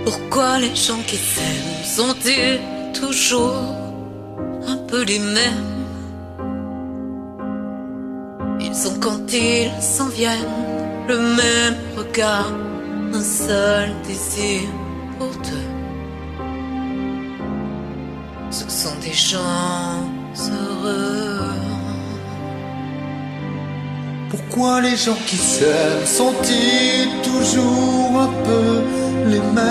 Pourquoi les gens qui s'aiment sont-ils toujours un peu les mêmes? Ils ont quand ils s'en viennent le même regard, un seul désir pour deux. Ce sont des gens heureux. Pourquoi les gens qui s'aiment sont-ils toujours un peu les mêmes?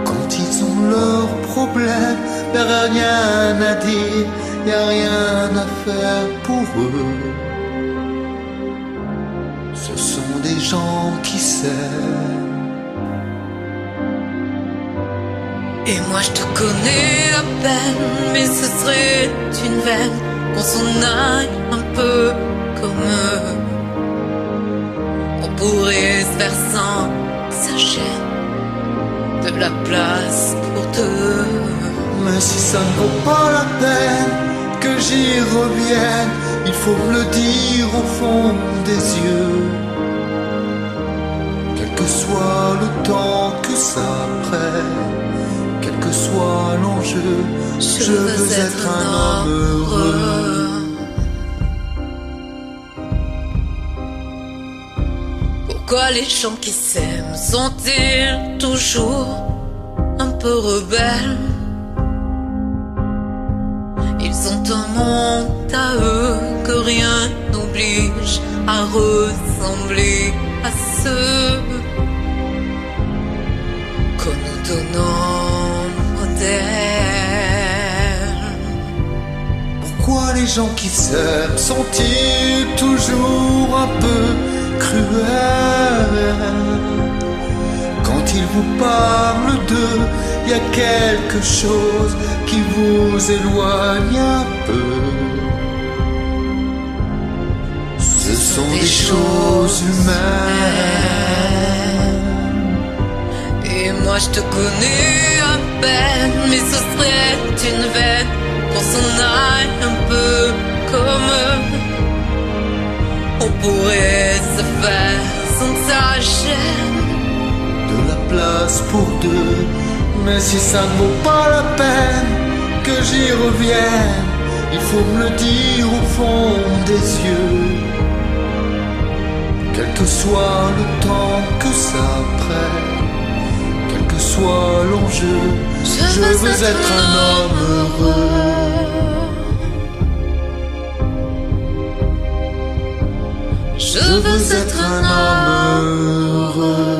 Quand ils ont leurs problèmes, y'a rien à dire, y'a rien à faire pour eux. Ce sont des gens qui s'aiment. Et moi je te connais à peine, mais ce serait une veine qu'on s'en aille un peu comme eux. On pourrait se faire sans sa chaîne, de la place pour deux. Mais si ça ne vaut pas la peine que j'y revienne, il faut me le dire au fond des yeux. Quel que soit le temps que ça prenne, quel que soit l'enjeu, je veux être un homme heureux. Pourquoi les gens qui s'aiment sont-ils toujours un peu rebelles? Ils ont un monde à eux que rien n'oblige à ressembler à ceux que nous donnons modèle. Pourquoi les gens qui s'aiment sont-ils toujours un peu cruels? Quand ils vous parlent d'eux, y a quelque chose qui vous éloigne un peu. Ce sont des choses humaines. Et moi je te connais à peine, mais ce serait une veine qu'on s'en aille un peu comme eux. On pourrait se faire sans sa chaîne, de la place pour deux. Mais si ça ne vaut pas la peine que j'y revienne, il faut me le dire au fond des yeux. Quel que soit le temps que ça prenne, quel que soit l'enjeu, je veux être un homme heureux. Je veux être un homme heureux.